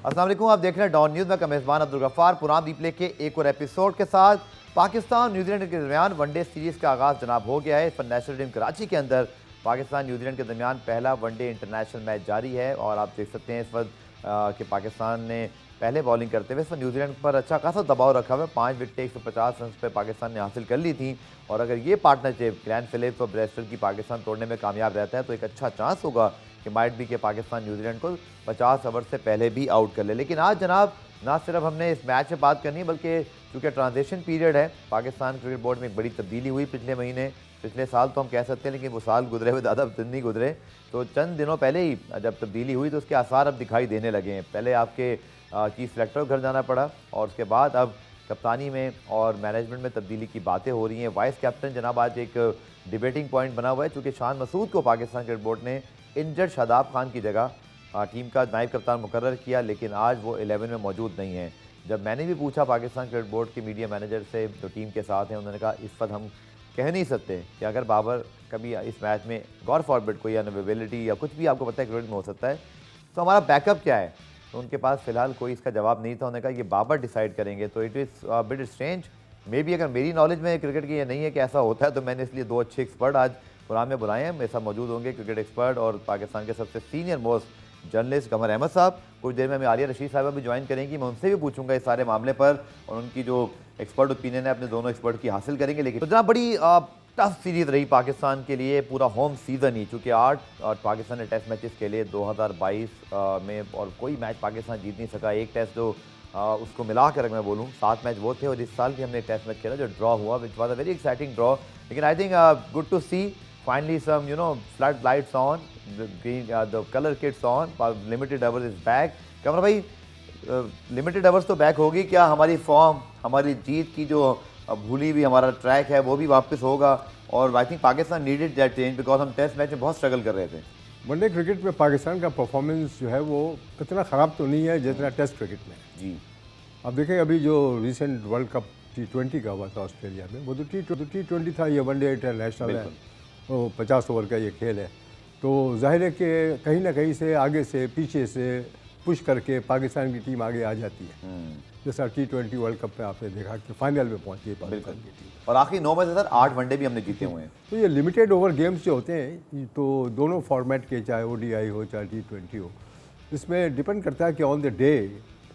अस्सलाम वालेकुम, आप देख रहे हैं डॉन न्यूज़ में मेज़बान अब्दुल गफ्फार पुरान रिप्ले के एक और एपिसोड के साथ। पाकिस्तान न्यूजीलैंड के दरमियान वनडे सीरीज़ का आगाज़ जनाब हो गया है। इस पर नेशनल टीम कराची के अंदर पाकिस्तान न्यूजीलैंड के दरमियान पहला वनडे इंटरनेशनल मैच जारी है और आप देख सकते हैं इस वक्त कि पाकिस्तान ने पहले बॉलिंग करते हुए इस पर न्यूजीलैंड पर अच्छा खासा दबाव रखा हुआ है। 5 विकेटें 150 रन पर पाकिस्तान ने हासिल कर ली थी और अगर ये पार्टनरशिप ग्लैन फिलिप्स और ब्रेस्टल की पाकिस्तान तोड़ने में कामयाब रहता है तो एक अच्छा चांस होगा कि माइट भी कि पाकिस्तान न्यूजीलैंड को 50 ओवर से पहले भी आउट कर ले। लेकिन आज जनाब ना सिर्फ हमने इस मैच से बात करनी है बल्कि चूँकि ट्रांजिशन पीरियड है, पाकिस्तान क्रिकेट बोर्ड में एक बड़ी तब्दीली हुई पिछले महीने, पिछले साल तो हम कह सकते हैं लेकिन वो साल गुजरे हुए ज़्यादा दिन नहीं गुजरे। तो चंद दिनों पहले ही जब तब्दीली हुई तो उसके आसार अब दिखाई देने लगे हैं। पहले आपके चीफ सेलेक्टर को घर जाना पड़ा और उसके बाद अब कप्तानी में और मैनेजमेंट में तब्दीली की बातें हो रही हैं। वाइस कैप्टन जनाब आज एक डिबेटिंग पॉइंट बना हुआ है चूँकि शान मसूद को पाकिस्तान क्रिकेट बोर्ड ने इंजर्ड शादाब खान की जगह टीम का नायब कप्तान मुकर्रर किया, लेकिन आज वो 11 में मौजूद नहीं है। जब मैंने भी पूछा पाकिस्तान क्रिकेट बोर्ड के मीडिया मैनेजर से जो टीम के साथ हैं, उन्होंने कहा इस वक्त हम कह नहीं सकते कि अगर बाबर कभी इस मैच में गॉड फॉरबिड कोई अनअवेलेबिलिटी या कुछ भी आपको पता है क्रिकेट में हो सकता है तो हमारा बैकअप क्या है, तो उनके पास फिलहाल कोई इसका जवाब नहीं था। उन्होंने कहा ये बाबर डिसाइड करेंगे। तो it is bit strange may be, अगर मेरी नॉलेज में क्रिकेट की ये नहीं है कि ऐसा होता है तो मैंने इसलिए 2 अच्छे एक्सपर्ट आज प्रोग्राम में बुलाए हैं। मेरे साथ मौजूद होंगे क्रिकेट एक्सपर्ट और पाकिस्तान के सबसे सीनियर मोस्ट जर्नलिस्ट कमर अहमद साहब। कुछ देर में हमें आलिया रशीद साहब भी ज्वाइन करेंगी, मैं उनसे भी पूछूंगा इस सारे मामले पर और उनकी जो एक्सपर्ट ओपिनियन है अपने दोनों एक्सपर्ट की हासिल करेंगे। लेकिन तो जहाँ बड़ी टफ सीरीज रही पाकिस्तान के लिए पूरा होम सीज़न ही, चूँकि 8 पाकिस्तान ने टेस्ट मैचेस के लिए 2022 में और कोई मैच पाकिस्तान जीत नहीं सका। एक टेस्ट जो उसको मिला कर मैं बोलूँ 7 मैच वो थे और इस साल भी हमने एक टेस्ट मैच खेला जो ड्रॉ हुआ, which was a very exciting draw. लेकिन I think good to see finally some flood lights on, the color kits on, limited overs is back। कमर भाई लिमिटेड ओवर्स तो बैक होगी, क्या हमारी फॉर्म हमारी जीत की जो भूली हुई हमारा ट्रैक है वो भी वापस होगा? और I think Pakistan needed that change because हम टेस्ट मैच में बहुत स्ट्रगल कर रहे थे। वनडे क्रिकेट में पाकिस्तान का परफॉर्मेंस जो है वो इतना ख़राब तो नहीं है जितना टेस्ट क्रिकेट में जी। अब देखें अभी जो रिसेंट वर्ल्ड कप T20 का हुआ था ऑस्ट्रेलिया में, वो तो T20 था, ये वनडे इंटरनेशनल है, वो 50 ओवर का ये खेल है। तो जाहिर है कि कहीं ना कहीं से आगे से पीछे से पुश करके पाकिस्तान की टीम आगे आ जाती है। जैसा T20 वर्ल्ड कप में आपने देखा कि फाइनल में पहुंची है पाकिस्तान की टीम और आखिरी 9 में से सर 8 वनडे भी हमने जीते हुए हैं। तो ये लिमिटेड ओवर गेम्स जो होते हैं तो दोनों फॉर्मेट के, चाहे ODI हो चाहे T20 हो, इसमें डिपेंड करता है कि ऑन द डे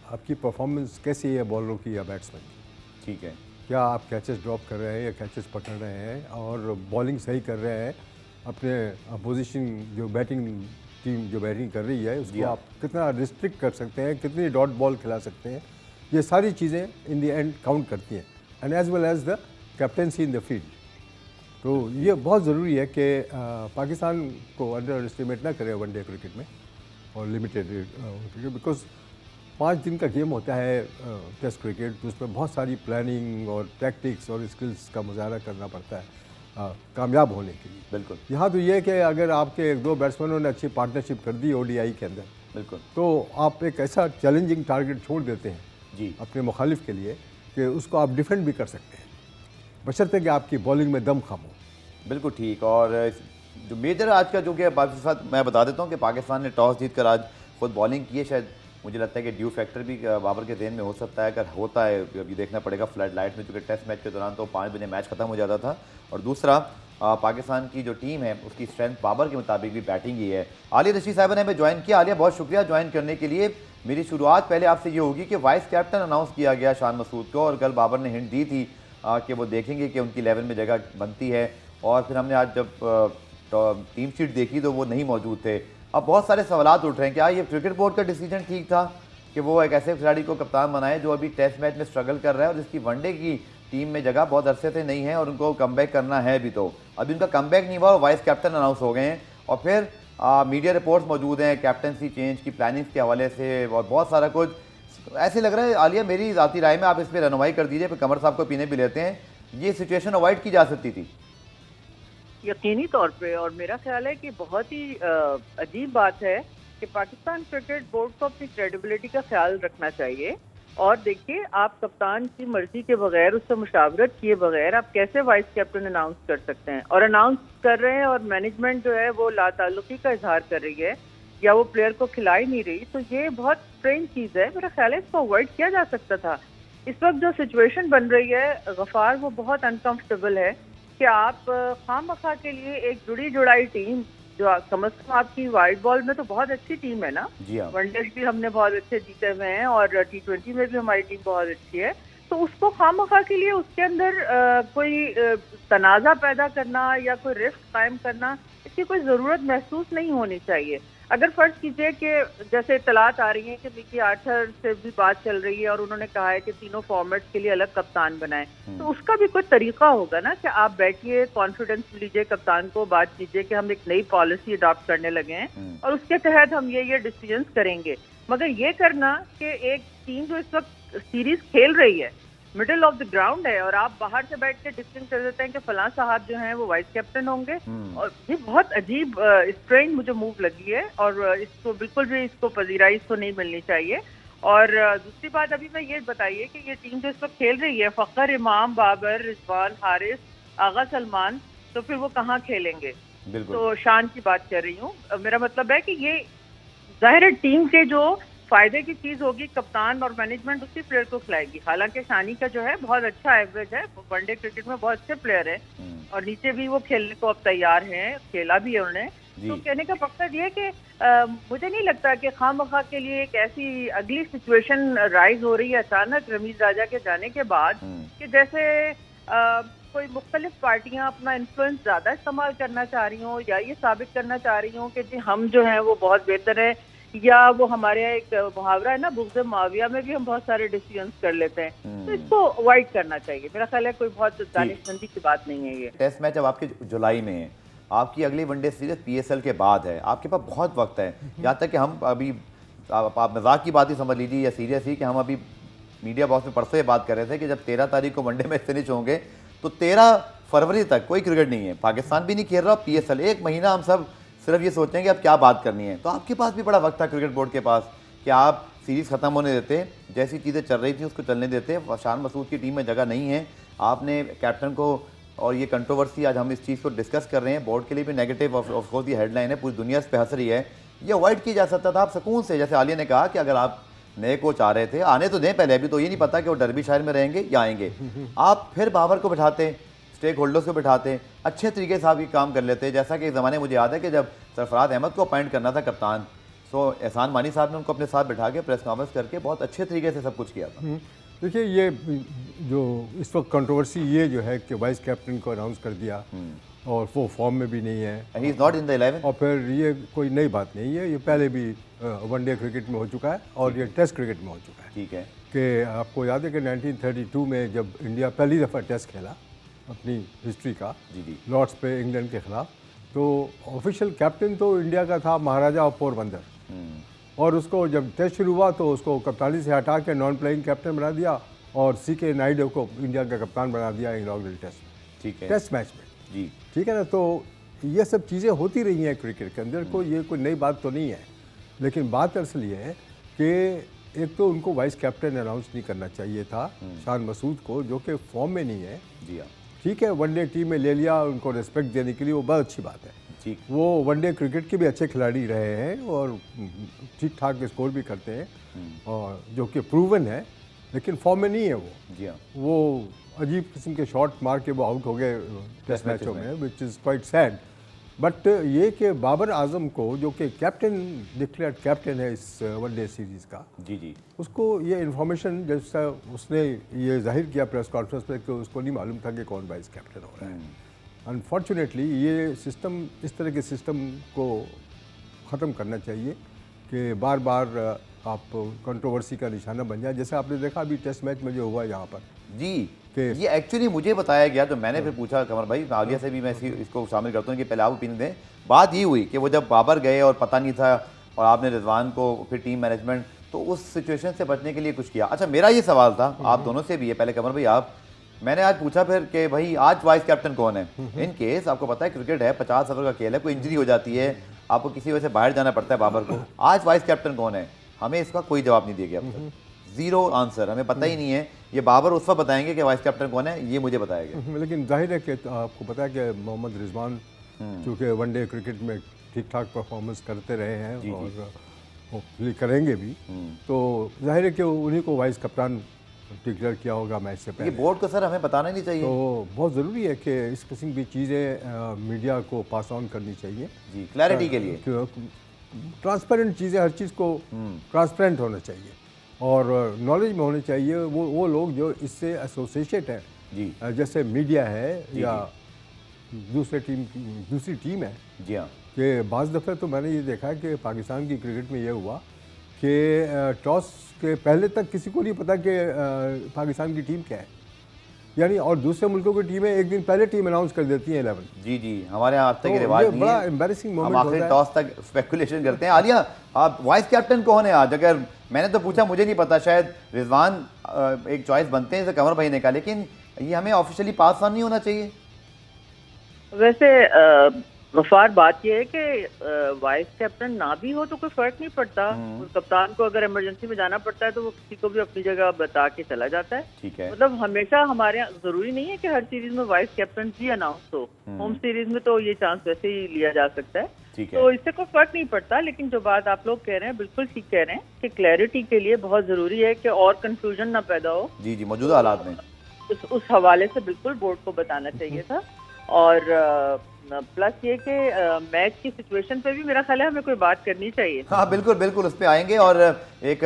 आपकी परफॉर्मेंस कैसी है बॉलरों की या बैट्समैन की। ठीक है, क्या आप कैचेस ड्रॉप कर रहे हैं या कैचेस पकड़ रहे हैं और बॉलिंग सही कर रहे हैं, अपने अपोजिशन जो बैटिंग टीम जो बैटिंग कर रही है उसको आप कितना रिस्ट्रिक्ट कर सकते हैं, कितनी डॉट बॉल खिला सकते हैं, ये सारी चीज़ें इन द एंड काउंट करती हैं and as well as the captaincy in the field. तो ये बहुत ज़रूरी है कि पाकिस्तान को अंडर एस्टिमेट ना करें वनडे क्रिकेट में और लिमिटेड क्रिकेट, बिकॉज 5 दिन का गेम होता है टेस्ट क्रिकेट, तो उसमें बहुत सारी प्लानिंग और टैक्टिक्स और स्किल्स का मुजाहरा करना पड़ता है कामयाब होने के लिए। बिल्कुल। यहाँ तो ये है कि अगर आपके 1-2 बैट्समैनों ने अच्छी पार्टनरशिप कर दी ODI के अंदर, बिल्कुल, तो आप एक ऐसा चैलेंजिंग टारगेट छोड़ देते हैं जी अपने मुखालिफ के लिए कि उसको आप डिफेंड भी कर सकते हैं, बशर्ते कि आपकी बॉलिंग में दम खम हो। बिल्कुल ठीक। और जो मेजर आज का जो कि साथ मैं बता देता हूँ कि पाकिस्तान ने टॉस जीत कर आज खुद बॉलिंग की है। शायद मुझे लगता है कि ड्यू फैक्टर भी बाबर के ज़हन में हो सकता है, अगर होता है अभी देखना पड़ेगा। फ्लड लाइट में चूँकि टेस्ट मैच के दौरान तो 5 बजे मैच खत्म हो जाता था। और दूसरा पाकिस्तान की जो टीम है उसकी स्ट्रेंथ बाबर के मुताबिक भी बैटिंग ही है। आलिया रशीद साहब ने हमें ज्वाइन किया। आलिया बहुत शुक्रिया ज्वाइन करने के लिए। मेरी शुरुआत पहले आपसे ये होगी कि वाइस कैप्टन अनाउंस किया गया शान मसूद को और कल बाबर ने हिंट दी थी कि वो देखेंगे कि उनकी 11 में जगह बनती है और फिर हमने आज जब टीम शीट देखी तो वो नहीं मौजूद थे। अब बहुत सारे सवाल उठ रहे हैं, क्या ये क्रिकेट बोर्ड का डिसीजन ठीक था कि वो एक ऐसे खिलाड़ी को कप्तान बनाए जो अभी टेस्ट मैच में स्ट्रगल कर रहा है और जिसकी वनडे की टीम में जगह बहुत अरसे से नहीं है और उनको कमबैक करना है भी, तो अभी उनका कमबैक नहीं हुआ और वाइस कैप्टन अनाउंस हो गए हैं और फिर मीडिया रिपोर्ट्स मौजूद हैं कैप्टनसी चेंज की प्लानिंग के हवाले से और बहुत सारा कुछ ऐसे लग रहा है। आलिया मेरी ज़ाती राय में आप इस पर रहनुमाई कर दीजिए, फिर कमर साहब को पीने भी लेते हैं। ये सिचुएशन अवॉइड की जा सकती थी यकीनी तौर पे, और मेरा ख्याल है कि बहुत ही अजीब बात है कि पाकिस्तान क्रिकेट बोर्ड को अपनी क्रेडिबिलिटी का ख्याल रखना चाहिए। और देखिए, आप कप्तान की मर्जी के बगैर, उससे मुशावरत किए बगैर आप कैसे वाइस कैप्टन अनाउंस कर सकते हैं? और अनाउंस कर रहे हैं और मैनेजमेंट जो है वो लाताल्लुकी का इजहार कर रही है। या वो प्लेयर को खिला ही नहीं रही, तो ये बहुत स्ट्रेंज चीज़ है। मेरा ख्याल है इसको अवॉइड किया जा सकता था। इस वक्त जो सिचुएशन बन रही है गफार, वो बहुत अनकंफर्टेबल है कि आप खामखा के लिए एक जुड़ी जुड़ाई टीम, जो कम से कम आपकी वाइट बॉल में तो बहुत अच्छी टीम है ना, जी हाँ। वनडेज भी हमने बहुत अच्छे जीते हुए हैं और T20 में भी हमारी टीम बहुत अच्छी है, तो उसको खामखा के लिए उसके अंदर कोई तनाज़ा पैदा करना या कोई रिस्क कायम करना, इसकी कोई ज़रूरत महसूस नहीं होनी चाहिए। अगर फर्ज कीजिए कि जैसे इतलात आ रही हैं कि मिकी आर्थर से भी बात चल रही है और उन्होंने कहा है कि तीनों फॉर्मेट्स के लिए अलग कप्तान बनाएं, तो उसका भी कोई तरीका होगा ना कि आप बैठिए, कॉन्फिडेंस लीजिए कप्तान को, बात कीजिए कि हम एक नई पॉलिसी अडॉप्ट करने लगे हैं और उसके तहत हम ये डिसीजंस करेंगे। मगर ये करना कि एक टीम जो इस वक्त सीरीज खेल रही है मिडिल ऑफ द ग्राउंड है और आप बाहर से बैठ के डिसीजन कर देते हैं कि फलां साहब जो हैं वो वाइस कैप्टन होंगे, और ये बहुत अजीब स्ट्रेंज मुझे मूव लगी है और इसको बिल्कुल भी इसको पजीराई इसको नहीं मिलनी चाहिए। और दूसरी बात, अभी मैं ये बताइए कि ये टीम जो इस वक्त खेल रही है, फखर, इमाम, बाबर, रिजवान, हारिस, आगा सलमान, तो फिर वो कहाँ खेलेंगे? तो शान की बात कर रही हूँ। मेरा मतलब है कि ये जाहिर है टीम के जो फायदे की चीज होगी, कप्तान और मैनेजमेंट उसी प्लेयर को खिलाएगी। हालांकि शानी का जो है बहुत अच्छा एवरेज है, वनडे क्रिकेट में बहुत अच्छे प्लेयर है और नीचे भी वो खेलने को अब तैयार हैं, खेला भी है उन्होंने। तो कहने का मकसद ये कि मुझे नहीं लगता कि खामखा के लिए एक ऐसी अगली सिचुएशन राइज हो रही है अचानक रमीज राजा के जाने के बाद कि जैसे कोई मुख्तलिफ पार्टियां अपना इन्फ्लुएंस ज्यादा इस्तेमाल करना चाह रही हों या ये साबित करना चाह रही हों कि जी हम जो हैं वो बहुत बेहतर है, या वो हमारे एक मुहावरा है ना, बुग़्ज़ माविया में भी हम बहुत सारे डिसीजंस कर लेते हैं, तो इसको अवॉइड करना चाहिए। मेरा ख्याल है कोई बहुत दानिशमंदी की बात नहीं है ये। टेस्ट मैच अब आपके जुलाई में है, आपकी अगली वनडे सीरीज PSL के बाद है, आपके पास बहुत वक्त है। यहाँ तक कि हम अभी आप मजाक की बात ही समझ लीजिए या सीरियस ही, कि हम अभी मीडिया बॉक्स में परसों ये बात कर रहे थे कि जब 13 तारीख को वनडे मैच फिनिश होंगे तो 13 फरवरी तक कोई क्रिकेट नहीं है, पाकिस्तान भी नहीं खेल रहा, PSL 1 महीना हम सब सिर्फ ये सोचते हैं कि अब क्या बात करनी है। तो आपके पास भी बड़ा वक्त था क्रिकेट बोर्ड के पास कि आप सीरीज़ ख़त्म होने देते, जैसी चीज़ें चल रही थी उसको चलने देते। शान मसूद की टीम में जगह नहीं है, आपने कैप्टन को, और ये कंट्रोवर्सी आज हम इस चीज़ को डिस्कस कर रहे हैं, बोर्ड के लिए भी नेगेटिव ऑफ कोर्स ये हेडलाइन है, पूरी दुनिया इस पर हंस रही है, ये अवॉइड किया जा सकता था। आप सुकून से, जैसे आलिया ने कहा कि अगर आप नए कोच आ रहे थे, आने तो दें पहले, अभी तो ये नहीं पता कि वो डर्बी शायर में रहेंगे या आएंगे, आप फिर बाबर को बिठाते, स्टेक होल्डर्स को बिठाते, अच्छे तरीके से आप ये काम कर लेते। जैसा कि एक ज़माने मुझे याद है कि जब सरफराज अहमद को अपॉइंट करना था कप्तान, तो एहसान मानी साहब ने उनको अपने साथ बिठा के प्रेस कॉन्फ्रेंस करके बहुत अच्छे तरीके से सब कुछ किया था। देखिए, ये जो इस वक्त कंट्रोवर्सी ये जो है कि वाइस कैप्टन को अनाउंस कर दिया और वो फॉर्म में भी नहीं है, he is not in the 11, और फिर ये कोई नई बात नहीं है, ये पहले भी वनडे क्रिकेट में हो चुका है और ये टेस्ट क्रिकेट में हो चुका है। ठीक है कि आपको याद है कि 1932 में जब इंडिया पहली दफ़ा टेस्ट खेला अपनी हिस्ट्री का लॉर्ड्स पे इंग्लैंड के ख़िलाफ़, तो ऑफिशियल कैप्टन तो इंडिया का था महाराजा ऑफ पोरबंदर, और उसको जब टेस्ट शुरू हुआ तो उसको कप्तानी से हटा के नॉन प्लेइंग कैप्टन बना दिया और CK नायडू को इंडिया का कप्तान बना दिया इनॉग्रल टेस्ट में, ठीक है, टेस्ट मैच में जी, ठीक है ना। तो ये सब चीज़ें होती रही हैं क्रिकेट के अंदर, ये कोई नई बात तो नहीं है। लेकिन बात असल ये है कि एक तो उनको वाइस कैप्टन अनाउंस नहीं करना चाहिए था शान मसूद को, जो कि फॉर्म में नहीं है। जी हाँ, ठीक है, वनडे टीम में ले लिया, उनको रिस्पेक्ट देने के लिए वो बहुत अच्छी बात है। ठीक, वो वनडे क्रिकेट के भी अच्छे खिलाड़ी रहे हैं और ठीक ठाक स्कोर भी करते हैं, और जो कि प्रूवन है, लेकिन फॉर्म में नहीं है वो। जी हाँ, वो अजीब किस्म के शॉट मार के वो आउट हो गए टेस्ट मैचों में, which is quite sad. But ये कि बाबर आजम को, जो कि कैप्टन, डिक्लेयर्ड कैप्टन है इस वनडे सीरीज़ का, जी जी, उसको ये इन्फॉर्मेशन, जैसा उसने ये जाहिर किया प्रेस कॉन्फ्रेंस में, कि उसको नहीं मालूम था कि कौन वाइस कैप्टन हो रहा है। अनफॉर्चुनेटली ये सिस्टम, इस तरह के सिस्टम को ख़त्म करना चाहिए कि बार बार आप कंट्रोवर्सी का निशाना बन जाए, जैसे आपने देखा अभी टेस्ट मैच में जो हुआ यहाँ पर जी। ये एक्चुअली मुझे बताया गया, तो मैंने फिर पूछा कमर भाई, आलिया से भी मैं इसको शामिल करता हूँ कि पहले आप ओपिनियन दें। बात ये हुई कि वो जब बाबर गए और पता नहीं था, और आपने रिजवान को, फिर टीम मैनेजमेंट, तो उस सिचुएशन से बचने के लिए कुछ किया। अच्छा, मेरा ये सवाल था आप दोनों से भी है, पहले कमर भाई आप, मैंने आज पूछा फिर कि भाई आज वाइस कैप्टन कौन है, इन केस आपको पता है क्रिकेट है, 50 ओवर का खेल है, कोई इंजरी हो जाती है, आपको किसी वजह से बाहर जाना पड़ता है बाबर को, आज वाइस कैप्टन कौन है? हमें इसका कोई जवाब नहीं दिया गया अब तक, जीरो आंसर, हमें पता ही नहीं है। ये बाबर उस वक्त बताएंगे कि वाइस कैप्टन कौन है, ये मुझे बताया गया। लेकिन जाहिर है कि आपको पता है कि मोहम्मद रिजवान चूँकि वनडे क्रिकेट में ठीक ठाक परफॉर्मेंस करते रहे हैं जी, और होपफुली करेंगे भी, तो जाहिर है कि उन्हीं को वाइस कप्तान डिक्लेयर किया होगा मैच से ये पहले। बोर्ड को सर हमें बताना नहीं चाहिए। तो बहुत ज़रूरी है कि इस किस्म की चीज़ें मीडिया को पास ऑन करनी चाहिए जी, क्लैरिटी के लिए। ट्रांसपेरेंट चीज़ें, हर चीज़ को ट्रांसपेरेंट होना चाहिए और नॉलेज में होने चाहिए वो लोग जो इससे एसोसिएटेड हैं, जी जैसे मीडिया है जी, या दूसरी टीम है। जी हाँ, कि बाज़ दफ़े तो मैंने ये देखा है कि पाकिस्तान की क्रिकेट में ये हुआ कि टॉस के पहले तक किसी को नहीं पता कि पाकिस्तान की टीम क्या है, यानी और दूसरे मुल्कों की टीमें एक दिन पहले टीम अनाउंस कर देती हैं 11। जी जी, हमारे यहाँ आज तक तो ये रिवाज ये नहीं बड़ा है। एम्बैरेसिंग हम मोमेंट आखिरी होता है। टॉस तक स्पेकुलेशन करते हैं। आलिया, आप वाइस कैप्टन कौन है आज? अगर मैंने तो पूछा, मुझे नहीं पता, शायद रिजवान एक चॉइस बनते हैं जैसे कमर भाई ने कहा, लेकिन ये हमें ऑफिशियली पास ऑन नहीं होना चाहिए। वैसे गफार, बात यह है कि वाइस कैप्टन ना भी हो तो कोई फर्क नहीं पड़ता। उस कप्तान को अगर इमरजेंसी में जाना पड़ता है तो वो किसी को भी अपनी जगह बता के चला जाता है। ठीक है, मतलब हमेशा हमारे यहाँ जरूरी नहीं है कि हर सीरीज में वाइस कैप्टन ही अनाउंस हो। होम सीरीज में तो ये चांस वैसे ही लिया जा सकता है, ठीक है। तो इससे कोई फर्क नहीं पड़ता। लेकिन जो बात आप लोग कह रहे हैं बिल्कुल ठीक कह रहे हैं कि क्लैरिटी के लिए बहुत जरूरी है कि और कंफ्यूजन ना पैदा हो। जी जी, मौजूदा हालात में उस हवाले से बिल्कुल बोर्ड को बताना चाहिए था। और प्लस ये कि मैच की सिचुएशन पे भी मेरा ख्याल है हमें कोई बात करनी चाहिए। हाँ बिल्कुल बिल्कुल, उस पर आएंगे। और एक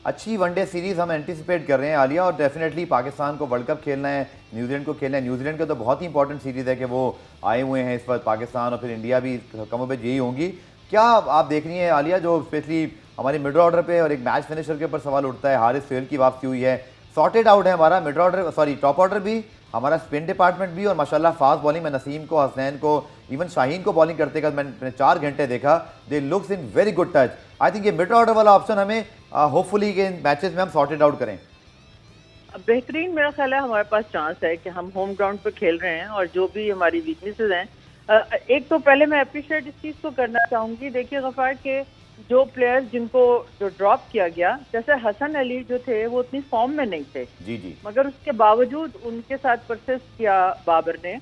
अच्छी वनडे सीरीज हम एंटिसिपेट कर रहे हैं आलिया, और डेफिनेटली पाकिस्तान को वर्ल्ड कप खेलना है, न्यूजीलैंड को खेलना है। न्यूजीलैंड का तो बहुत ही इंपॉर्टेंट सीरीज है कि वो आए हुए हैं इस वक्त, पाकिस्तान और फिर इंडिया भी कमोबेश यही होंगी। क्या आप देख रही हैं आलिया, जो स्पेशली हमारे मिडल ऑर्डर पे और एक मैच फिनिशर के ऊपर सवाल उठता है, हारिस सोहेल की वापसी हुई है, सॉर्टेड आउट है हमारा middle order, sorry top order भी, हमारा स्पिन डिपार्टमेंट भी, और माशाल्लाह फास्ट बॉलिंग में नसीम को, हसनैन को, इवन शाहीन को बॉलिंग करते का मैंने 4 घंटे देखा। They looks in very good touch. I think ये मिड ऑर्डर वाला ऑप्शन हमें होपफुली के इन मैचेस में हम सॉर्टेड आउट करें। बेहतरीन मेरा ख्याल है हमारे पास चांस है कि हम होम ग्राउंड पे खेल रहे हैं और जो भी हमारी वीकनेसेस हैं, एक तो पहले मैं अप्रिशिएट इस चीज़ को करना चाहूँगी। देखिए गफार के जो प्लेयर्स जिनको जो ड्रॉप किया गया, जैसे हसन अली जो थे वो उतनी फॉर्म में नहीं थे, जी जी, मगर उसके बावजूद उनके साथ परसिस्ट किया बाबर ने,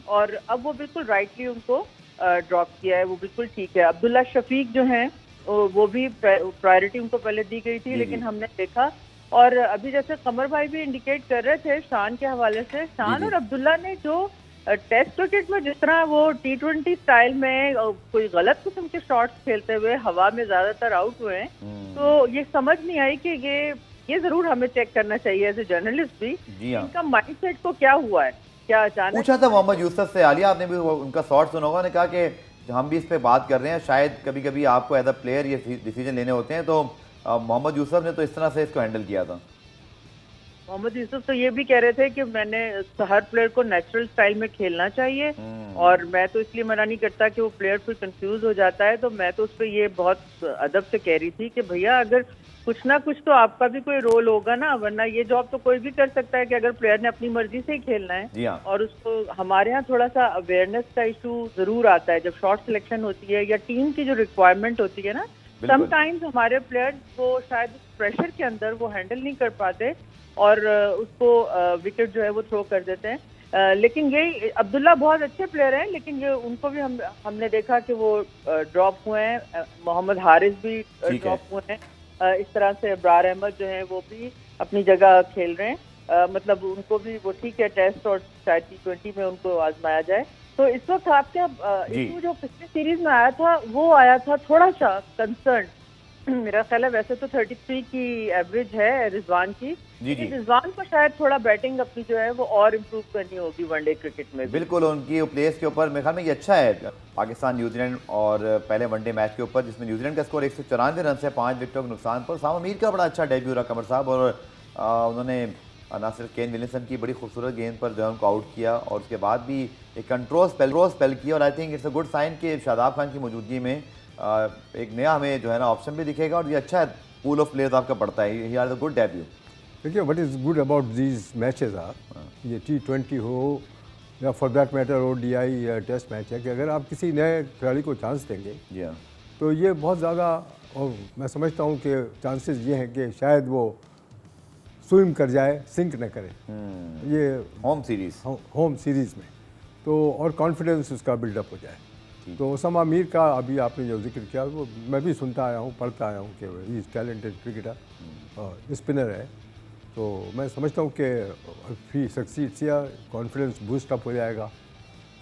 और अब वो बिल्कुल राइटली उनको ड्रॉप किया है, वो बिल्कुल ठीक है। अब्दुल्ला शफीक जो हैं वो भी प्रायोरिटी उनको पहले दी गई थी, लेकिन हमने देखा, और अभी जैसे कमर भाई भी इंडिकेट कर रहे थे शान के हवाले से, शान और अब्दुल्ला ने जो टेस्ट क्रिकेट में जिस तरह वो T20 स्टाइल में कोई गलत किस्म के शॉट्स खेलते हुए हवा में ज्यादातर आउट हुए हैं, तो ये समझ नहीं आई कि ये जरूर हमें चेक करना चाहिए एज ए जर्नलिस्ट भी, इनका माइंडसेट को क्या हुआ है, क्या अचानक। पूछा था मोहम्मद यूसुफ से आलिया, आपने भी उनका शॉट सुना होगा, ने कहा कि हम भी इस पे बात कर रहे हैं, शायद कभी कभी आपको एज अ प्लेयर ये डिसीजन लेने होते हैं, तो मोहम्मद यूसुफ ने तो इस तरह से इसको हैंडल किया था। मोहम्मद यूसुफ तो ये भी कह रहे थे कि मैंने हर प्लेयर को नेचुरल स्टाइल में खेलना चाहिए, और मैं तो इसलिए मना नहीं करता कि वो प्लेयर फिर कंफ्यूज हो जाता है। तो मैं तो उस पर ये बहुत अदब से कह रही थी कि भैया अगर कुछ ना कुछ तो आपका भी कोई रोल होगा ना, वरना ये जॉब तो कोई भी कर सकता है कि अगर प्लेयर ने अपनी मर्जी से ही खेलना है। जी हाँ। और उसको हमारे यहाँ थोड़ा सा अवेयरनेस का इशू जरूर आता है जब शॉर्ट सिलेक्शन होती है या टीम की जो रिक्वायरमेंट होती है ना, समटाइम्स हमारे प्लेयर्स वो शायद प्रेशर के अंदर वो हैंडल नहीं कर पाते और उसको विकेट जो है वो थ्रो कर देते हैं। लेकिन ये अब्दुल्ला बहुत अच्छे प्लेयर हैं, लेकिन ये उनको भी हमने देखा कि वो ड्रॉप हुए हैं। मोहम्मद हारिस भी ड्रॉप हुए हैं। इस तरह से अब्रार अहमद जो है वो भी अपनी जगह खेल रहे हैं। मतलब उनको भी वो ठीक है, टेस्ट और शायद T20 में उनको आजमाया जाए। तो इस वक्त आपके इसमें जो पिछली सीरीज में आया था वो आया था थोड़ा सा कंसर्न, मेरा ख्याल है। वैसे तो 33 की एवरेज है रिजवान की, लेकिन रिजवान को शायद थोड़ा बैटिंग अपनी जो है वो और इम्प्रूव करनी होगी वनडे क्रिकेट में। बिल्कुल, उनकी प्लेस के ऊपर मेरे ख्याल में ये अच्छा है पाकिस्तान न्यूजीलैंड और पहले वनडे मैच के ऊपर, जिसमें न्यूजीलैंड का स्कोर 194 रन से 5 विकेटों के नुकसान पर। साम अमीर का बड़ा अच्छा डेब्यू रहा कमर साहब, और उन्होंने ना सिर्फ केन विलियमसन की बड़ी खूबसूरत गेंद पर जो है उनको आउट किया, और उसके बाद भी एक कंट्रोल स्पेल किया। और I think it's a good sign कि शादाब खान की मौजूदगी में एक नया हमें जो है ना ऑप्शन भी दिखेगा, और ये अच्छा है, पूल ऑफ प्लेयर्स आपका बढ़ता है। He are the good debut. देखिए what is good about these matches are, ये T20 हो या फॉर दैट मैटर ODI या टेस्ट मैच है, कि अगर आप किसी नए खिलाड़ी को चांस देंगे जी हाँ, तो ये बहुत ज़्यादा, और मैं समझता हूँ कि चांसेस ये हैं कि शायद वो स्विम कर जाए, सिंक न करे ये होम सीरीज़ में, तो और कॉन्फिडेंस उसका बिल्डअप हो जाए। तो उसामा मीर का अभी आपने जो जिक्र किया वो मैं भी सुनता आया हूँ, पढ़ता आया हूँ कि he is talented cricketer, spinner है। तो मैं समझता हूँ कि ही सक्सीड्स या कॉन्फिडेंस बूस्ट अप हो जाएगा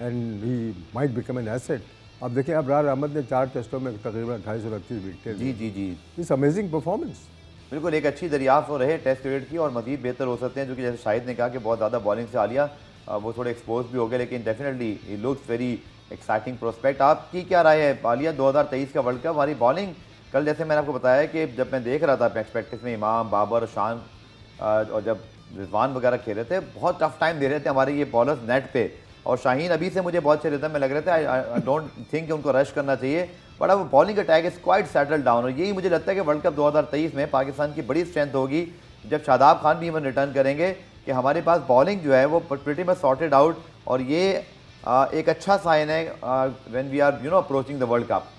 and he might become an asset. अब देखिए अबरार अहमद ने 4 टेस्टों में तकरीबन 238 विकेटें जी जी जी, इट्स अमेजिंग परफॉर्मेंस। बिल्कुल एक अच्छी दरियाफ्त हो रहे टेस्ट क्रिकेट की और मज़ीद बेहतर हो सकते हैं, जो कि जैसे शाहिद ने कहा कि बहुत ज़्यादा बॉलिंग से आलिया वो थोड़े एक्सपोज भी हो गए, लेकिन definitely he looks very exciting prospect. आपकी क्या राय है आलिया, 2023 का वर्ल्ड कप हमारी बॉलिंग कल जैसे मैंने आपको बताया कि जब मैं देख रहा था प्रैक्टिस में इमाम, बाबर, शान और जब रिजवान वगैरह खेल रहे थे, बहुत टफ टाइम दे रहे थे हमारे ये बॉलर्स नेट पे। और शाहीन अभी से मुझे बहुत अच्छे रिदम में लग रहे थे, आई डोंट थिंक उनको रश करना चाहिए, बट अब bowling attack is quite settle down. और यही मुझे लगता है कि वर्ल्ड कप 2023 में पाकिस्तान की बड़ी स्ट्रेंथ होगी जब शादाब खान भी इवन रिटर्न करेंगे, कि हमारे पास बॉलिंग जो है वो प्रीटी मच सॉर्टेड आउट। और ये एक अच्छा साइन है when we are approaching the world cup.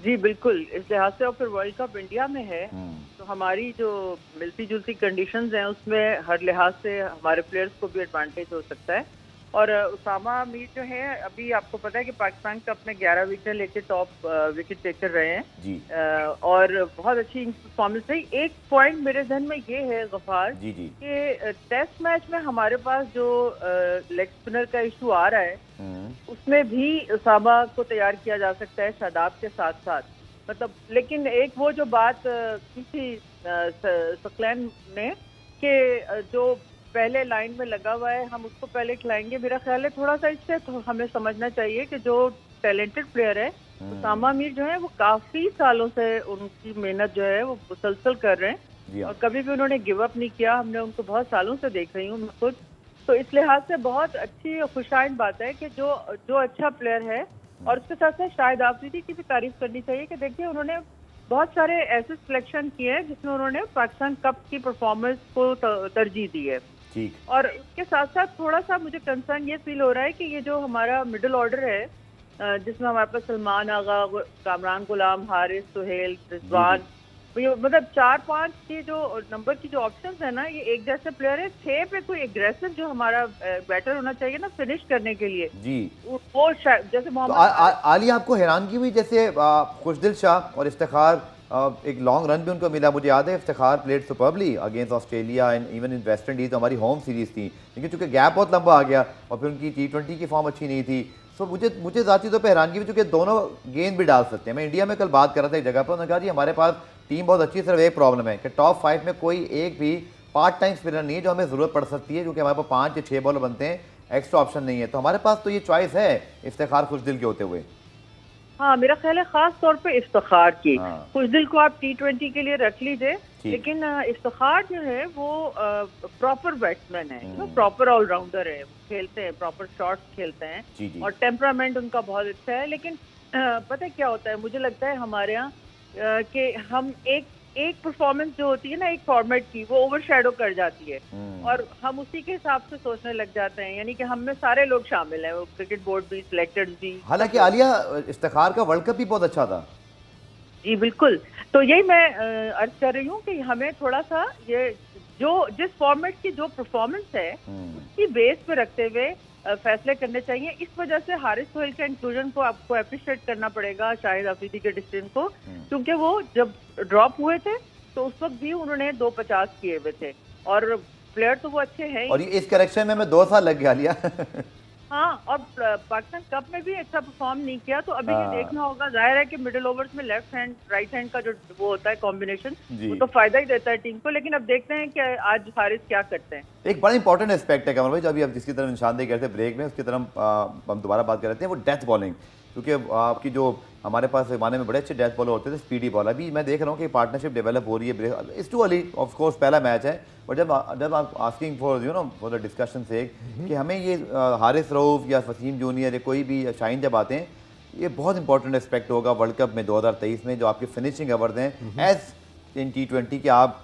जी बिल्कुल, इस लिहाज से और फिर वर्ल्ड कप इंडिया में है तो हमारी जो मिलती जुलती कंडीशंस हैं उसमें हर लिहाज से हमारे प्लेयर्स को भी एडवांटेज हो सकता है। और उसामा मीर जो है, अभी आपको पता है कि पाकिस्तान कप में 11 विकेट लेके टॉप विकेट टेकर रहे हैं जी। और बहुत अच्छी परफॉर्मेंस रही। एक पॉइंट मेरे ध्यान में ये है गफार जी जी कि टेस्ट मैच में हमारे पास जो लेग स्पिनर का इशू आ रहा है उसमें भी उसामा को तैयार किया जा सकता है शादाब के साथ साथ, मतलब। लेकिन एक वो जो बात की थी सकलैन ने कि जो पहले लाइन में लगा हुआ है हम उसको पहले खिलाएंगे, मेरा ख्याल है थोड़ा सा इससे तो हमें समझना चाहिए कि जो टैलेंटेड प्लेयर है उसामा मीर जो है वो काफी सालों से उनकी मेहनत जो है वो मुसलसल कर रहे हैं और कभी भी उन्होंने गिव अप नहीं किया। हमने उनको बहुत सालों से देख रही हूँ मैं खुद, तो इस लिहाज से बहुत अच्छी और खुशाइन बात है कि जो अच्छा प्लेयर है। और उसके साथ साथ शाहिद आफरीदी की भी तारीफ करनी चाहिए कि देखिए उन्होंने बहुत सारे ऐसे सिलेक्शन किए हैं जिसमें उन्होंने पाकिस्तान कप की परफॉर्मेंस को तरजीह दी है। ठीक। और इसके साथ साथ थोड़ा सा मुझे कंसर्न ये फील हो रहा है कि ये जो हमारा मिडिल ऑर्डर है जिसमें हमारे पास सलमान आगा, कामरान गुलाम, हारिस, सुहेल, रिजवान, मतलब 4-5 की जो नंबर की जो ऑप्शंस है ना, ये एक जैसे प्लेयर है। 6 पे कोई एग्रेसिव जो हमारा बैटर होना चाहिए ना फिनिश करने के लिए जी, वो जैसे मोहम्मद आलिया आपको हैरानगी हुई जैसे खुशदिल शाह और इफ्तिखार, एक लॉन्ग रन भी उनको मिला। मुझे याद है Iftikhar played superbly against Australia and even in West Indies, तो हमारी होम सीरीज थी, लेकिन चूंकि गैप बहुत लंबा आ गया और फिर उनकी T20 की फॉर्म अच्छी नहीं थी। सो मुझे ज़ाती तौर पर हैरानगी हुई, चूँकि दोनों गेंद भी डाल सकते हैं। मैं इंडिया में कल बात कर रहा था एक जगह पर, उन्होंने कहा जी हमारे पास टीम बहुत अच्छी, सिर्फ एक प्रॉब्लम है कि टॉप 5 में कोई एक भी पार्ट टाइम स्पिनर नहीं है जो हमें ज़रूरत पड़ सकती है, क्योंकि हमारे पास 5 या 6 बॉलर बनते हैं, एक्स्ट्रा ऑप्शन नहीं है। तो हमारे पास तो ये चॉइस है इफ्तिखार खुशदिल के होते हुए। हाँ, मेरा ख्याल है खास तौर पे इफ्तिखार की। खुशदिल को आप T20 के लिए रख लीजिए, लेकिन इफ्तिखार जो है वो प्रॉपर बैट्समैन है, प्रॉपर ऑलराउंडर है, खेलते हैं, प्रॉपर शॉट्स खेलते हैं और टेम्परामेंट उनका बहुत अच्छा है। लेकिन पता है क्या होता है, मुझे लगता है हमारे यहाँ कि हम एक परफॉर्मेंस जो होती है ना एक फॉर्मेट की, वो ओवरशैडो कर जाती है और हम उसी के हिसाब से सोचने लग जाते हैं, यानी कि हम में सारे लोग शामिल हैं, वो क्रिकेट बोर्ड भी, सिलेक्टर्स भी। हालांकि आलिया इफ्तिखार का वर्ल्ड कप भी बहुत अच्छा था। जी बिल्कुल, तो यही मैं अर्ज कर रही हूँ कि हमें थोड़ा सा ये जिस फॉर्मेट की जो परफॉर्मेंस है उसकी बेस पे रखते हुए फैसले करने चाहिए। इस वजह से हारिस सोहेल के इंक्लूजन को आपको अप्रिशिएट करना पड़ेगा, शाहिद आफरीदी के डिसीजन को, क्योंकि वो जब ड्रॉप हुए थे तो उस वक्त भी उन्होंने 250 किए हुए थे और प्लेयर तो वो अच्छे हैं। और इस करेक्शन में 2 साल लग गया लिया। हाँ, और पाकिस्तान कप में भी अच्छा परफॉर्म नहीं किया, तो अभी ये देखना होगा। जाहिर है कि मिडिल ओवर्स में लेफ्ट हैंड राइट हैंड का जो वो होता है कॉम्बिनेशन, वो तो फायदा ही देता है टीम को। लेकिन अब देखते हैं कि आज हारिस क्या करते हैं। एक बड़ा इंपॉर्टेंट एस्पेक्ट है कमल भाई, जब आप जिसकी तरफ निशानदेही करते हैं ब्रेक में, उसकी तरफ हम दोबारा बात कर रहे थे, वो डेथ बॉलिंग। क्योंकि आपकी जो हमारे पास ज़माने में बड़े अच्छे डेथ बॉलर होते थे, स्पीडी बॉल, अभी मैं देख रहा हूँ कि पार्टनरशिप डेवलप हो रही है। It's too early, of course पहला मैच है, बट जब आप asking for for the discussion से कि हमें ये हारिस रऊफ या वसीम जूनियर या कोई भी शाहीन जब आते हैं, ये बहुत इंपॉर्टेंट एस्पेक्ट होगा वर्ल्ड कप में 2023 में, जो आपके फिनिशिंग अवर्स हैं एज इन T20 के। आप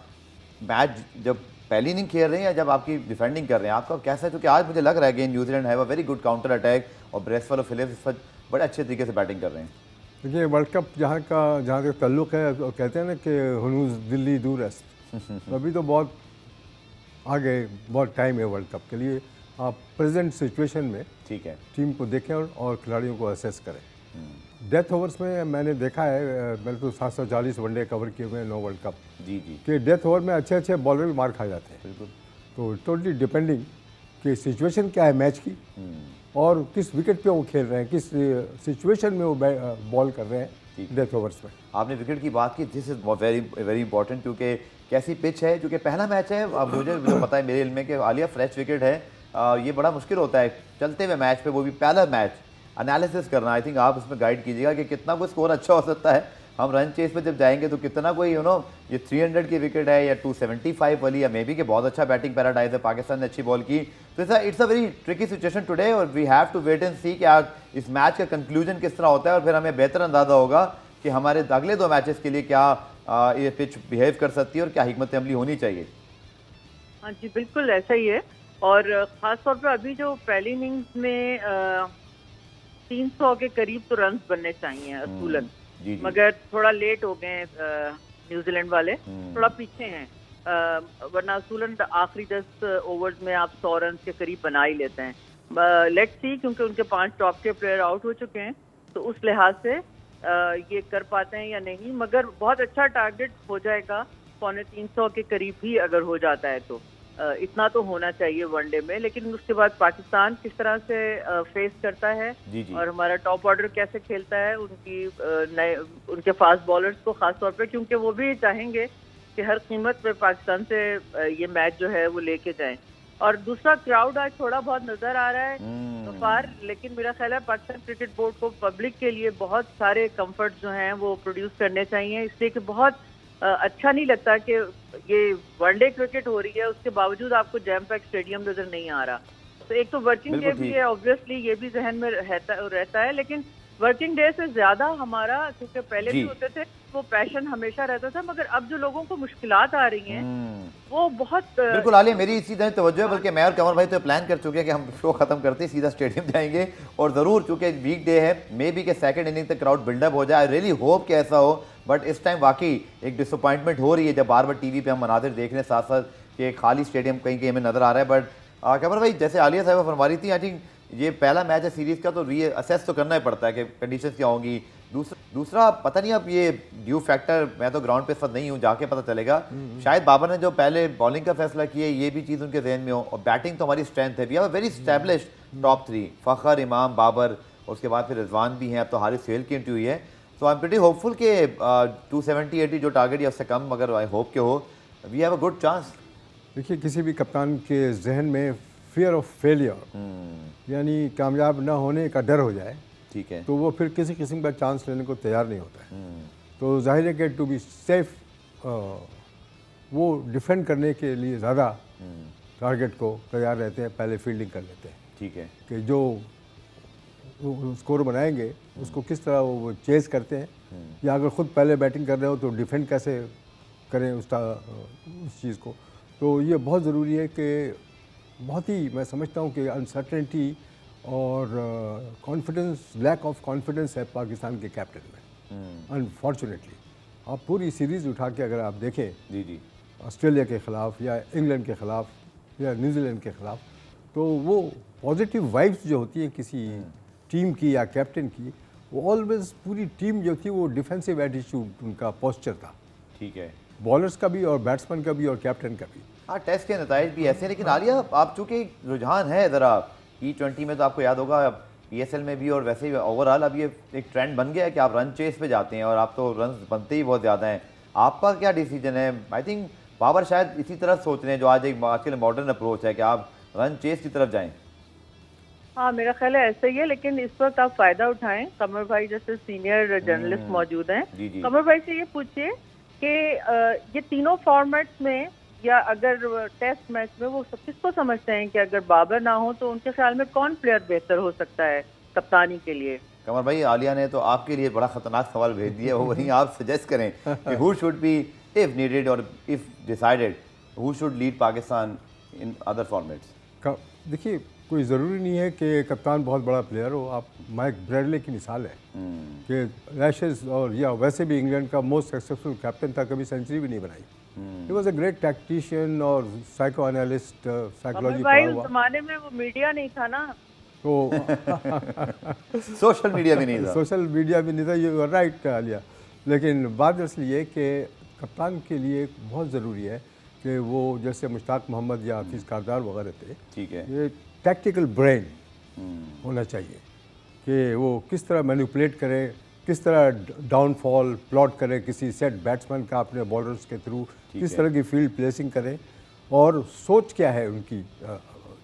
मैच जब पहली इनिंग खेल रहे हैं या जब आपकी डिफेंडिंग कर रहे हैं, आपका कैसा है? क्योंकि आज मुझे लग रहा है कि New Zealand have a very good counter attack और ब्रेसवेल और फिलिप्स इस वक्त बड़े अच्छे तरीके से बैटिंग कर रहे हैं। देखिए वर्ल्ड कप जहाँ तक ताल्लुक़ है, कहते हैं ना कि हुनूज दिल्ली दूर है, अभी तो बहुत आगे बहुत टाइम है वर्ल्ड कप के लिए। आप प्रेजेंट सिचुएशन में ठीक है टीम को देखें और खिलाड़ियों को असेस करें। डेथ ओवर्स में मैंने देखा है, मैंने तो 740 वनडे कवर किए हुए हैं 9 वर्ल्ड कप, जी जी कि डेथ ओवर में अच्छे अच्छे बॉलर भी मार खा जाते हैं। बिल्कुल। तो टोटली डिपेंडिंग कि सिचुएशन क्या है मैच की और किस विकेट पे वो खेल रहे हैं, किस सिचुएशन में वो बॉल कर रहे हैं डेथ ओवर्स में। आपने विकेट की बात की, this is very very important, क्योंकि कैसी पिच है, क्योंकि पहला मैच है। अब मुझे जो पता है मेरे इल्म में कि आलिया फ्रेश विकेट है, ये बड़ा मुश्किल होता है चलते हुए मैच पे, वो भी पहला मैच एनालिसिस करना। आई थिंक आप उसमें गाइड कीजिएगा कि कितना कोई स्कोर अच्छा हो सकता है। हम रन चेस पे जब जाएंगे तो कितना कोई ये 300 की विकेट है या 275 वाली, या मे बी कि बहुत अच्छा बैटिंग पैराडाइज है, पाकिस्तान ने अच्छी बॉल की। तो it's a very tricky situation today, और we have to wait and see कि आज इस मैच का कंक्लूजन किस तरह होता है, और फिर हमें बेहतर अंदाजा होगा कि हमारे अगले 2 मैचेस के लिए क्या ये पिच बिहेव कर सकती है और क्या हिकमत अमली होनी चाहिए। हाँ जी, बिल्कुल ऐसा ही है। और खास तौर पे अभी जो पहली इनिंग्स में 300 के करीब तो रन बनने चाहिए असूलन, जी जी। मगर थोड़ा लेट हो गए न्यूजीलैंड वाले, थोड़ा पीछे हैं। वरना असूलन आखिरी 10 ओवर्स में आप 100 रन के करीब बना ही लेते हैं। लेट्स सी, क्योंकि उनके 5 टॉप के प्लेयर आउट हो चुके हैं, तो उस लिहाज से ये कर पाते हैं या नहीं। मगर बहुत अच्छा टारगेट हो जाएगा, 350 के करीब भी अगर हो जाता है तो इतना तो होना चाहिए वनडे में। लेकिन उसके बाद पाकिस्तान किस तरह से फेस करता है जी जी। और हमारा टॉप ऑर्डर कैसे खेलता है, उनके फास्ट बॉलर्स को खास तौर पे, क्योंकि वो भी चाहेंगे कि हर कीमत पे पाकिस्तान से ये मैच जो है वो लेके जाएं। और दूसरा, क्राउड आज थोड़ा बहुत नजर आ रहा है तो फार, लेकिन मेरा ख्याल है पाकिस्तान क्रिकेट बोर्ड को पब्लिक के लिए बहुत सारे कंफर्ट जो हैं वो प्रोड्यूस करने चाहिए, इसलिए कि बहुत अच्छा नहीं लगता कि ये वनडे क्रिकेट हो रही है, उसके बावजूद आपको जैम पैक स्टेडियम नजर नहीं आ रहा। तो एक तो वर्किंग डे भी है, ऑब्वियसली ये भी जहन में रहता है, लेकिन वर्किंग डे से ज्यादा हमारा, क्योंकि पहले भी होते थे, वो पैशन हमेशा रहता था, मगर अब जो लोगों को मुश्किलात आ रही हैं वो बहुत बिल्कुल आलिया, मेरी इसी तरह तवज्जो है, बल्कि मैं और कंवर भाई तो प्लान कर चुके हैं कि हम शो खत्म करते ही सीधा स्टेडियम जाएंगे, और ज़रूर चूंकि वीक डे है, मे बी के सेकंड इनिंग तक क्राउड बिल्डअप हो जाए। आई रियली होप कि ऐसा हो, बट इस टाइम वाकई एक डिसअपॉइंटमेंट हो रही है जब बार बार टीवी पे हम मनाजिर देख रहे हैं, साथ साथ कि खाली स्टेडियम कहीं कहीं हमें नजर आ रहा है। बट कंवर भाई, जैसे आलिया साहब फरमा रही थी, आई थिंक ये पहला मैच है सीरीज का, तो री असेस तो करना ही पड़ता है कि कंडीशंस क्या होंगी। दूसरा पता नहीं, अब ये ड्यू फैक्टर, मैं तो ग्राउंड पे इस वक्त नहीं हूँ, जाके पता चलेगा। शायद बाबर ने जो पहले बॉलिंग का फैसला किया, ये भी चीज़ उनके जहन में हो, और बैटिंग तो हमारी स्ट्रेंथ है। We have a very established top 3, Fakhar, Imam, Babar, उसके बाद फिर रिजवान भी हैं, अब तो हारिस सोहेल की एंट्री हुई है। सो आई एम प्रीटी होपफुल के 270-80 जो टारगेट या उससे कम, अगर आई होप के हो, we have a good chance. देखिए, किसी भी कप्तान के जहन में फियर ऑफ फेलियर, यानी कामयाब ना होने का डर हो जाए, ठीक है, तो वो फिर किसी किस्म का चांस लेने को तैयार नहीं होता है। तो जाहिर है कि टू बी सेफ वो डिफेंड करने के लिए ज़्यादा टारगेट को तैयार रहते हैं, पहले फील्डिंग कर लेते हैं। ठीक है, कि जो स्कोर बनाएंगे उसको किस तरह वो चेज करते हैं, या अगर ख़ुद पहले बैटिंग कर रहे हो तो डिफेंड कैसे करें उस चीज़ को। तो ये बहुत ज़रूरी है कि बहुत ही, मैं समझता हूँ कि अनसर्टेनिटी और कॉन्फिडेंस, लैक ऑफ कॉन्फिडेंस है पाकिस्तान के कैप्टन में अनफॉर्चुनेटली। आप पूरी सीरीज़ उठा के अगर आप देखें, जी जी, ऑस्ट्रेलिया के ख़िलाफ़ या इंग्लैंड के ख़िलाफ़ या न्यूजीलैंड के ख़िलाफ़, तो वो पॉजिटिव वाइब्स जो होती है किसी टीम की या कैप्टन की, वो ऑलवेज पूरी टीम जो थी वो डिफेंसिव एटीट्यूड उनका पोस्चर था, ठीक है, बॉलर्स का भी और बैट्समैन का भी और कैप्टन का भी। हाँ, टेस्ट के नताइज भी ऐसे हैं। लेकिन आलिया, आप चूँकि रुझान है ज़रा T20 में, तो आपको याद होगा PSL में भी और वैसे ही ओवरऑल अब ये एक ट्रेंड बन गया है कि आप रन चेस पे जाते हैं, और आप तो रन बनते ही बहुत ज़्यादा हैं। आपका क्या डिसीजन है? आई थिंक बाबर शायद इसी तरह सोच रहे हैं, जो आजकल मॉडर्न अप्रोच है कि आप रन चेस की तरफ जाएँ। हाँ, मेरा ख्याल है ऐसा ही है, लेकिन इस वक्त आप फायदा उठाएं। कमर भाई जैसे सीनियर जर्नलिस्ट मौजूद हैं, जी जी, कमर भाई से ये पूछिए कि ये तीनों फॉर्मेट्स में, या अगर टेस्ट मैच में, वो किसको समझते हैं कि अगर बाबर ना हो तो उनके ख्याल में कौन प्लेयर बेहतर हो सकता है कप्तानी के लिए? कमर भाई, आलिया ने तो आपके लिए बड़ा खतरनाक सवाल भेज दिया, वो वहीं आप सजेस्ट करें कि who should be, if needed और if decided, who should lead Pakistan in other formats. देखिए, कोई ज़रूरी नहीं है कि कप्तान बहुत बड़ा प्लेयर हो। आप माइक ब्रैडले की मिसाल है कि रैशेस और या वैसे भी इंग्लैंड का मोस्ट सक्सेसफुल कैप्टन था, कभी सेंचुरी भी नहीं बनाई। He was a great tactician और साइको एनालिस्ट, साइकोलॉजी पढ़ा हुआ। उस जमाने में वो मीडिया नहीं था ना, तो सोशल मीडिया भी नहीं था। सोशल मीडिया भी नहीं था, ये राइट आलिया। लेकिन बात दरअसल ये कि कप्तान के लिए बहुत ज़रूरी है कि वो जैसे मुश्ताक मोहम्मद या हफीज़ कारदार वगैरह थे, ठीक है। ये टैक्टिकल ब्रेन होना चाहिए कि वो किस तरह मैनिपुलेट करें, किस तरह डाउनफॉल प्लॉट करें किसी सेट बैट्समैन का अपने बॉलर्स के थ्रू, किस तरह की फील्ड प्लेसिंग करें, और सोच क्या है उनकी,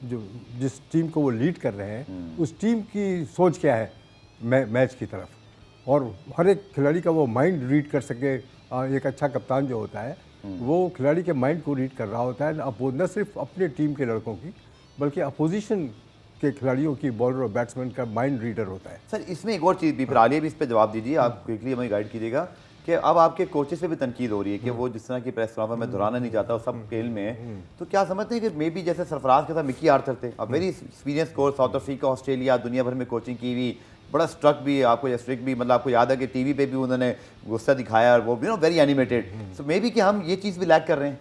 जो जिस टीम को वो लीड कर रहे हैं उस टीम की सोच क्या है मैच की तरफ, और हर एक खिलाड़ी का वो माइंड रीड कर सके। एक अच्छा कप्तान जो होता है वो खिलाड़ी के माइंड को रीड कर रहा होता है, अब वो न सिर्फ अपने टीम के लड़कों की बल्कि अपोजिशन के खिलाड़ियों की, बॉलर और बैट्समैन का माइंड रीडर होता है। सर इसमें एक और चीज़ भी, फिर आलिया भी इस पर जवाब दीजिए, आप क्विकली हमें गाइड कीजिएगा कि अब आपके कोचेस से भी तनकीद हो रही है कि वो जिस तरह की प्रेस कॉन्फ्रेंस में दोहराना नहीं चाहता, वो सब खेल में है, तो क्या समझते हैं कि मे बी जैसे सरफराज के साथ मिकी आर्थर थे, अब very experience coach, south Africa, Australia, दुनिया भर में कोचिंग की हुई, बड़ा स्ट्रक भी आपको, स्ट्रिक भी, मतलब आपको याद है कि टीवी पे भी उन्होंने गुस्सा दिखाया और वो भी very animated, so may be कि हम ये चीज़ भी लैक कर रहे हैं।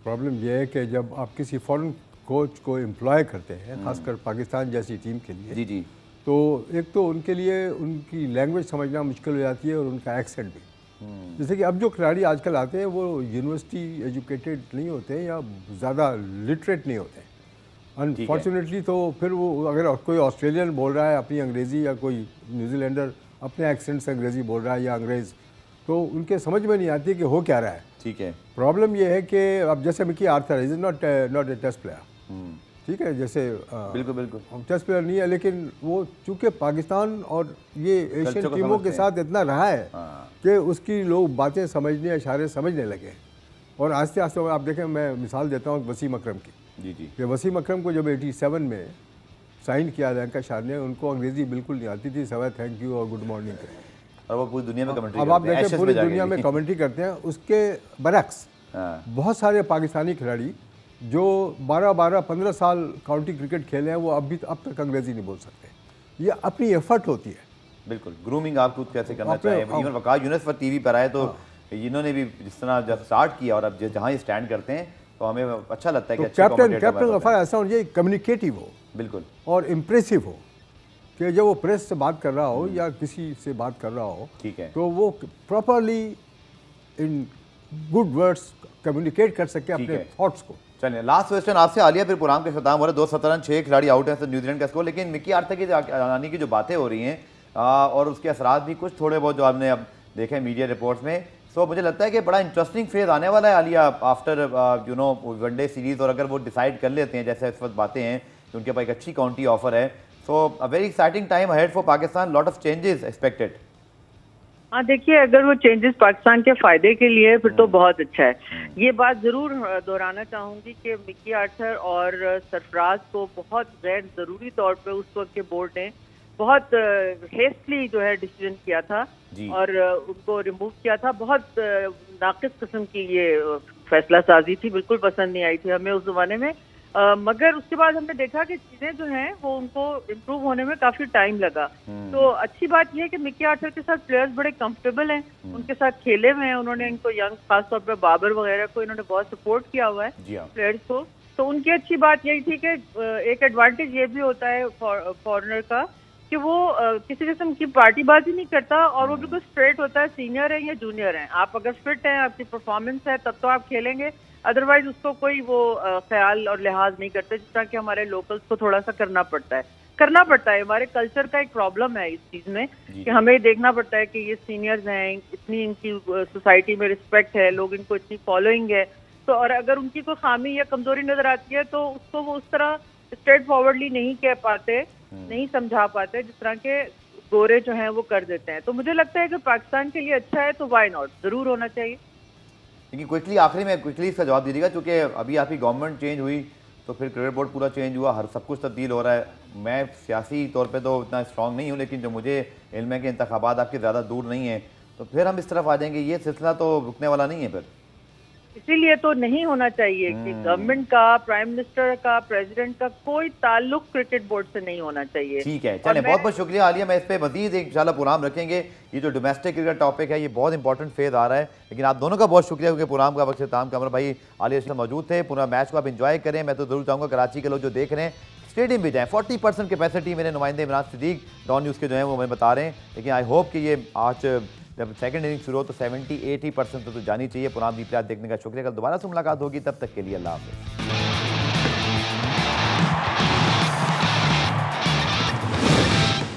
प्रॉब्लम यह है कि जब आप किसी फॉरेन कोच को एम्प्लॉय करते हैं, खासकर पाकिस्तान जैसी टीम के लिए, जी जी, तो एक तो उनके लिए उनकी लैंग्वेज समझना मुश्किल हो जाती है और उनका एक्सेंट भी। जैसे कि अब जो खिलाड़ी आजकल आते हैं वो यूनिवर्सिटी एजुकेटेड नहीं होते या ज़्यादा लिटरेट नहीं होते, अनफॉर्चुनेटली। तो फिर वो अगर कोई ऑस्ट्रेलियन बोल रहा है अपनी अंग्रेज़ी या कोई न्यूजीलैंडर अपने एक्सेंट से अंग्रेज़ी बोल रहा है या अंग्रेज़, तो उनके समझ में नहीं आती कि हो क्या रहा है। ठीक है। प्रॉब्लम ये है कि अब जैसे Mickey Arthur is not a test player, ठीक है, जैसे बिल्कुल बिल्कुल टेस्ट प्लेयर नहीं है, लेकिन वो चूंकि पाकिस्तान और ये एशियन को टीमों के समझते साथ इतना रहा है कि उसकी लोग बातें समझने, इशारे समझने लगे, और आस्ते आस्ते आप देखें, मैं मिसाल देता हूँ वसीम अकरम की। जी जी, कि वसीम अकरम को जब 87 में साइन किया लैंकाशायर ने, उनको अंग्रेज़ी बिल्कुल नहीं आती थी, सवाए थैंक यू और गुड मॉर्निंग के, और वो पूरी दुनिया में कमेंट्री अब आप करते हैं, देखें Ashes पूरी में जाके दुनिया में भी। कमेंट्री करते हैं। उसके बरक्स हाँ, बहुत सारे पाकिस्तानी खिलाड़ी जो 12-12, 15 साल काउंटी क्रिकेट खेले हैं, वो अब तक अंग्रेज़ी नहीं बोल सकते। ये अपनी एफर्ट होती है। बिल्कुल, ग्रूमिंग आप खुद कैसे करना अपने- चाहिए। इवन वकार यूनिस पर टीवी पर आए तो इन्होंने भी जिस तरह जब स्टार्ट किया और अब जहाँ ये स्टैंड करते हैं तो हमें अच्छा लगता है कि तो अच्छे commentator कैप्टन हमारे गफार पास ऐसा होना चाहिए, कम्युनिकेटिव हो हैं। बिल्कुल, और इम्प्रेसिव हो, कि जब वो प्रेस से बात कर रहा हो या किसी से बात कर रहा हो, ठीक है। तो वो properly in good words communicate कर सके अपने है। थॉट्स को। चलिए लास्ट क्वेश्चन आपसे आलिया, फिर प्रोग्राम के खत्म हो रहा है। 2 शतरंज 6 खिलाड़ी आउट हैं तो न्यूजीलैंड का स्कोर, लेकिन मिकी आर्थर की आने की जो बातें हो रही हैं और उसके असरात भी कुछ थोड़े बहुत जो आपने अब देखे मीडिया रिपोर्ट्स में, सो मुझे लगता है कि बड़ा इंटरेस्टिंग फेज आने वाला है आलिया आफ्टर वनडे सीरीज, और अगर वो डिसाइड कर लेते हैं जैसे इस वक्त बातें हैं कि उनके पास एक अच्छी काउंटी ऑफर है, so a very exciting time ahead for Pakistan, lot of changes expected. हाँ देखिए, अगर वो चेंजेस पाकिस्तान के फायदे के लिए फिर तो बहुत अच्छा है। ये बात जरूर दोहराना चाहूंगी कि मिकी आर्थर और सरफराज को बहुत गैर जरूरी तौर पे उस वक्त के बोर्ड ने बहुत हेस्टली जो है डिसीजन किया था और उनको रिमूव किया था। बहुत नाकिस किस्म की ये फैसला साजी थी, बिल्कुल पसंद नहीं आई थी हमें उस जमाने में। मगर उसके बाद हमने देखा कि चीजें जो हैं वो उनको इम्प्रूव होने में काफी टाइम लगा। तो अच्छी बात यह है कि मिकी आर्थर के साथ प्लेयर्स बड़े कंफर्टेबल हैं, उनके साथ खेले हुए हैं उन्होंने, इनको यंग खासतौर पर बाबर वगैरह को इन्होंने बहुत सपोर्ट किया हुआ है प्लेयर्स को। तो उनकी अच्छी बात यही थी कि एक एडवांटेज ये भी होता है फॉरनर का कि वो किसी किस्म की पार्टीबाजी नहीं करता और वो बिल्कुल स्ट्रेट होता है, सीनियर है या जूनियर है, आप अगर फिट हैं, आपकी परफॉर्मेंस है तब तो आप खेलेंगे, अदरवाइज उसको कोई वो ख्याल और लिहाज नहीं करते, जिस तरह कि हमारे लोकल्स को थोड़ा सा करना पड़ता है। हमारे कल्चर का एक प्रॉब्लम है इस चीज में कि हमें देखना पड़ता है कि ये सीनियर्स हैं, इतनी इनकी सोसाइटी में रिस्पेक्ट है, लोग इनको इतनी फॉलोइंग है, तो और अगर उनकी कोई खामी या कमजोरी नजर आती है तो उसको वो उस तरह स्ट्रेट फॉरवर्डली नहीं कह पाते, नहीं समझा पाते, जिस तरह के गोरे जो हैं वो कर देते हैं। तो मुझे लगता है कि पाकिस्तान के लिए अच्छा है तो व्हाई नॉट, जरूर होना चाहिए। लेकिन क्विकली आखिरी में क्विकली इसका जवाब दीजिएगा, क्योंकि अभी आपकी गवर्नमेंट चेंज हुई तो फिर क्रिकेट बोर्ड पूरा चेंज हुआ, हर सब कुछ तब्दील हो रहा है। मैं सियासी तौर पे तो इतना स्ट्रांग नहीं हूँ, लेकिन जो मुझे इल्म है कि इंतखाबात आपके ज़्यादा दूर नहीं है, तो फिर हम इस तरफ आ जाएंगे, ये सिलसिला तो रुकने वाला नहीं है। फिर इसीलिए तो नहीं होना चाहिए कि गवर्नमेंट का, प्राइम मिनिस्टर का, प्रेसिडेंट का कोई ताल्लुक क्रिकेट बोर्ड से नहीं होना चाहिए। ठीक है, चलें, बहुत बहुत शुक्रिया आलिया, मैं इस पे मजीद इंशाल्लाह प्रोग्राम रखेंगे। ये जो डोमेस्टिक क्रिकेट टॉपिक है ये बहुत इंपॉर्टेंट फेज आ रहा है, लेकिन आप दोनों का बहुत शुक्रिया क्योंकि प्रोग्राम का वक्त इख्तिताम का भाई आलिया मौजूद थे। पूरा मैच को आप इंजॉय करें। मैं तो जरूर चाहूँगा कराची के लोग जो देख रहे हैं स्टेडियम भी जाएं। 40% कैपेसिटी मेरे नुमाइंदे इमरान सिद्दीक डॉन न्यूज़ के जो हैं वो हमें बता रहे हैं, लेकिन आई होप कि ये आज जब सेकंड इनिंग शुरू हो तो 70-80% तो जानी चाहिए। पुरानी दीप देखने का शुक्रिया। कल दोबारा से मुलाकात होगी, तब तक के लिए अल्लाह हाफ़िज़।